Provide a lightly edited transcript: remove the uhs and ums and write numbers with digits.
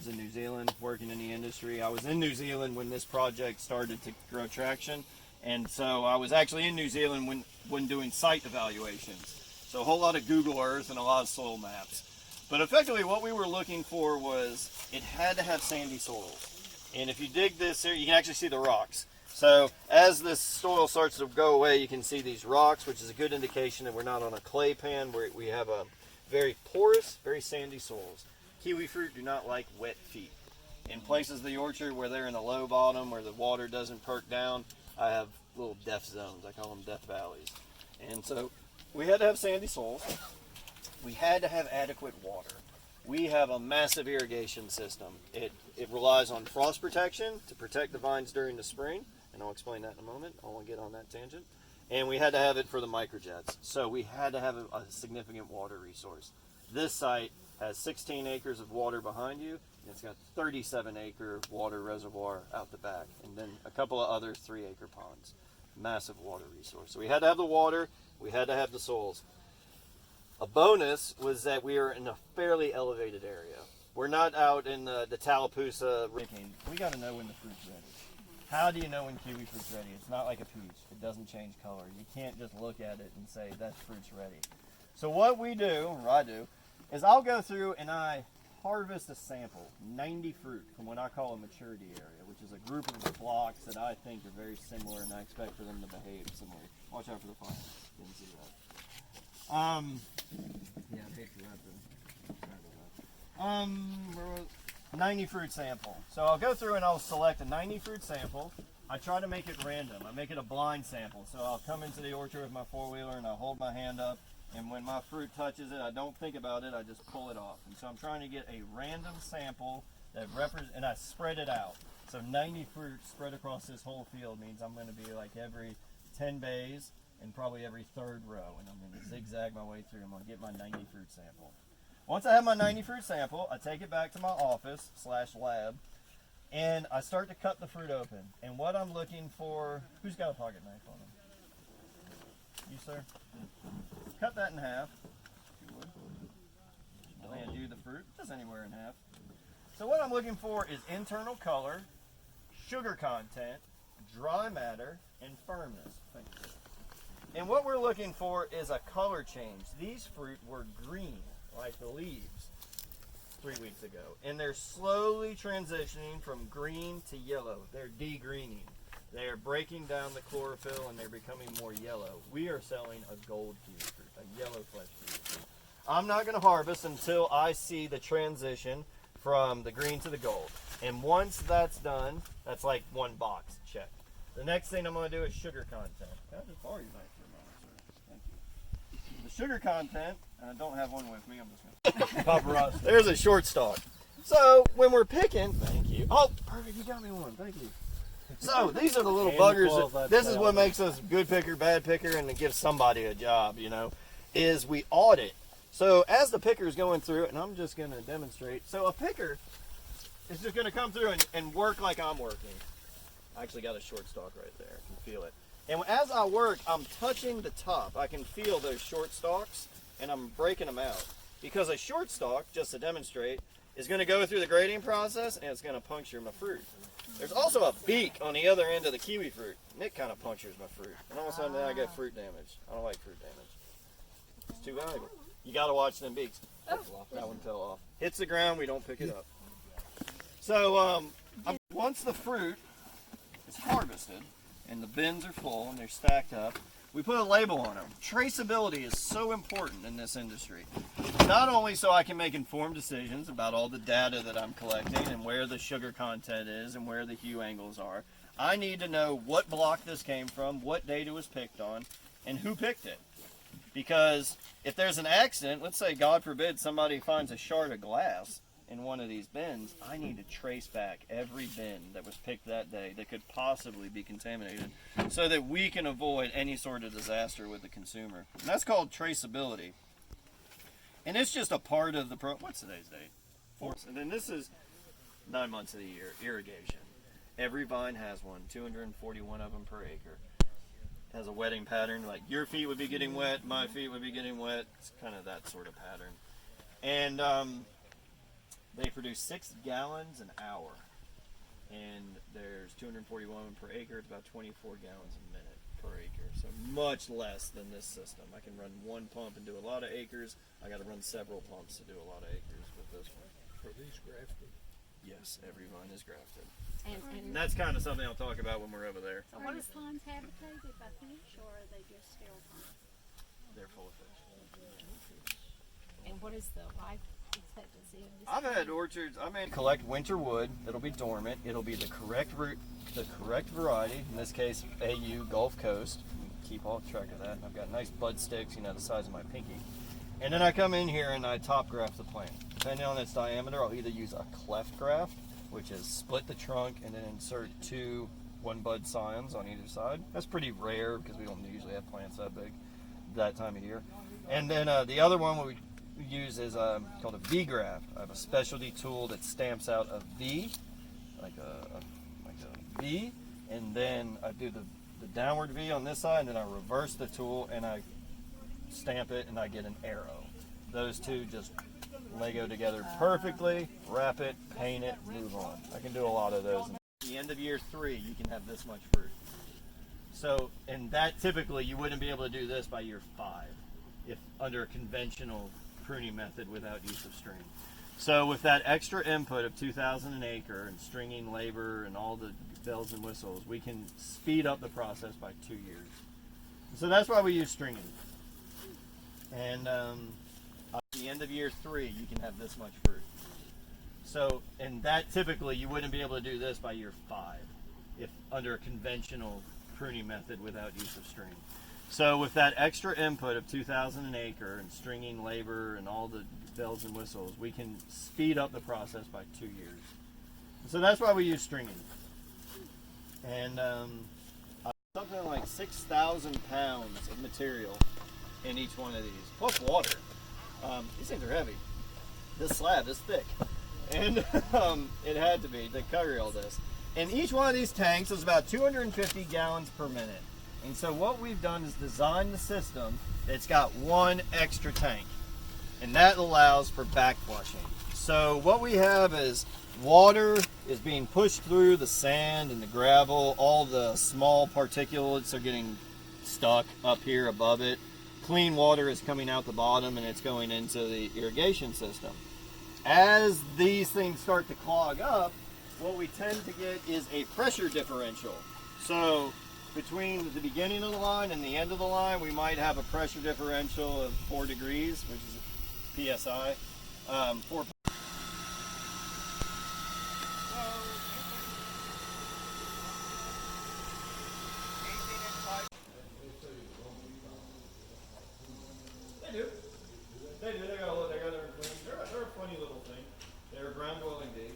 years in New Zealand working in the industry. I was in New Zealand when this project started to grow traction, and so I was actually in New Zealand when doing site evaluations. So a whole lot of Google Earth and a lot of soil maps. But effectively what we were looking for was it had to have sandy soils. And if you dig this here, you can actually see the rocks. So as this soil starts to go away, you can see these rocks, which is a good indication that we're not on a clay pan where we have a very porous, very sandy soils. Kiwi fruit do not like wet feet. In places of the orchard where they're in the low bottom, where the water doesn't perk down, I have little death zones. I call them death valleys. And so we had to have sandy soils. We had to have adequate water. We have a massive irrigation system. It relies on frost protection to protect the vines during the spring, and I'll explain that in a moment. I won't get on that tangent. And we had to have it for the microjets. So we had to have a significant water resource. This site has 16 acres of water behind you, and it's got 37-acre water reservoir out the back, and then a couple of other 3-acre ponds. Massive water resource. So we had to have the water, we had to have the soils. A bonus was that we are in a fairly elevated area. We're not out in the Tallapoosa. We got to know when the fruit's ready. How do you know when kiwi fruit's ready? It's not like a peach. It doesn't change color. You can't just look at it and say that fruit's ready. So what we do, or I do, is I'll go through and I harvest a sample, 90 fruit from what I call a maturity area, which is a group of blocks that I think are very similar and I expect for them to behave similarly. Watch out for the fire. Didn't see that. Yeah, I hate to wrap them. 90 fruit sample. So I'll go through and I'll select a 90 fruit sample. I try to make it random. I make it a blind sample. So I'll come into the orchard with my four-wheeler and I'll hold my hand up, and when my fruit touches it, I don't think about it, I just pull it off. And so I'm trying to get a random sample that represents, and I spread it out. So 90 fruit spread across this whole field means I'm going to be like every 10 bays and probably every third row, and I'm going to zigzag my way through. I'm going to get my 90 fruit sample. Once I have my 90 fruit sample, I take it back to my office/lab, and I start to cut the fruit open. And what I'm looking for, who's got a pocket knife on them? You, sir? Cut that in half. If you would. And do the fruit, just anywhere in half. So what I'm looking for is internal color, sugar content, dry matter, and firmness. Thank you. And what we're looking for is a color change. These fruit were green, like the leaves, 3 weeks ago. And they're slowly transitioning from green to yellow. They're degreening. They are breaking down the chlorophyll and they're becoming more yellow. We are selling a gold kiwi fruit, a yellow flesh kiwi fruit. I'm not going to harvest until I see the transition from the green to the gold. And once that's done, that's like one box check. The next thing I'm going to do is sugar content. Can I just borrow your knife for a moment, sir? Thank you. The sugar content, I don't have one with me, I'm just going to paparazzi. There's a short stalk. So when we're picking, thank you. Oh, perfect, you got me one, thank you. So these are the little buggers. This is what makes us good picker, bad picker, and it gives somebody a job, you know, is we audit. So as the picker is going through it, and I'm just going to demonstrate. So a picker is just going to come through and work like I'm working. I actually got a short stalk right there. I can feel it. And as I work, I'm touching the top. I can feel those short stalks, and I'm breaking them out. Because a short stalk, just to demonstrate, is going to go through the grading process, and it's going to puncture my fruit. There's also a beak on the other end of the kiwi fruit, and it kind of punctures my fruit. And all of a sudden, now I get fruit damage. I don't like fruit damage. It's too valuable. You got to watch them beaks. Oh, that one fell off. Hits the ground, we don't pick it up. So once the fruit is harvested and the bins are full and they're stacked up, we put a label on them. Traceability is so important in this industry. Not only so I can make informed decisions about all the data that I'm collecting and where the sugar content is and where the hue angles are, I need to know what block this came from, what date it was picked on, and who picked it. Because if there's an accident, let's say, God forbid, somebody finds a shard of glass in one of these bins, I need to trace back every bin that was picked that day that could possibly be contaminated so that we can avoid any sort of disaster with the consumer. And that's called traceability. And it's just a part of the what's today's date? 4th. And then this is 9 months of the year, irrigation. Every vine has one, 241 of them per acre. Has a wetting pattern, like your feet would be getting wet, my feet would be getting wet. It's kind of that sort of pattern. And They produce 6 gallons an hour, and there's 241 per acre. It's about 24 gallons a minute per acre, so much less than this system. I can run one pump and do a lot of acres. I got to run several pumps to do a lot of acres with this one. Are these grafted? Yes, every vine is grafted. And That's kind of something I'll talk about when we're over there. so what is lines habitated by fish, or are they just still ponds? They're full of fish. And what is the life expectancy of this? I've had orchards. I mean, collect winter wood. It'll be dormant. It'll be the correct root, the correct variety. In this case, AU Gulf Coast. Keep all track of that. I've got nice bud sticks, you know, the size of my pinky. And then I come in here and I top graft the plant. Depending on its diameter, I'll either use a cleft graft, which is split the trunk and then insert 2 one-bud scions on either side. That's pretty rare because we don't usually have plants that big that time of year. And then the other one we use is called a V graft. I have a specialty tool that stamps out a V, like a V, and then I do the downward V on this side, and then I reverse the tool and I stamp it and I get an arrow. Those two just Lego together perfectly, wrap it, paint it, move on. I can do a lot of those. At the end of year 3, you can have this much fruit. So, and that typically you wouldn't be able to do this by year 5 if under a conventional pruning method without use of string. So with that extra input of 2,000 an acre and stringing labor and all the bells and whistles, we can speed up the process by 2 years. So that's why we use stringing. And at the end of year 3, you can have this much fruit. So, and that typically you wouldn't be able to do this by year 5 if under a conventional pruning method without use of string. So with that extra input of 2,000 an acre and stringing labor and all the bells and whistles, we can speed up the process by 2 years. So that's why we use stringing. And something like 6,000 pounds of material in each one of these, plus water. These things are heavy. This slab is thick, and it had to be to cover all this. And each one of these tanks is about 250 gallons per minute. And so what we've done is design the system that's got one extra tank, and that allows for back flushing. So what we have is water is being pushed through the sand and the gravel. All the small particulates are getting stuck up here above it. Clean water is coming out the bottom and it's going into the irrigation system. As these things start to clog up, what we tend to get is a pressure differential. So between the beginning of the line and the end of the line, we might have a pressure differential of 4 degrees, which is PSI. 4. They do. They got their clean. They're a funny little thing. They're a ground dwelling bee.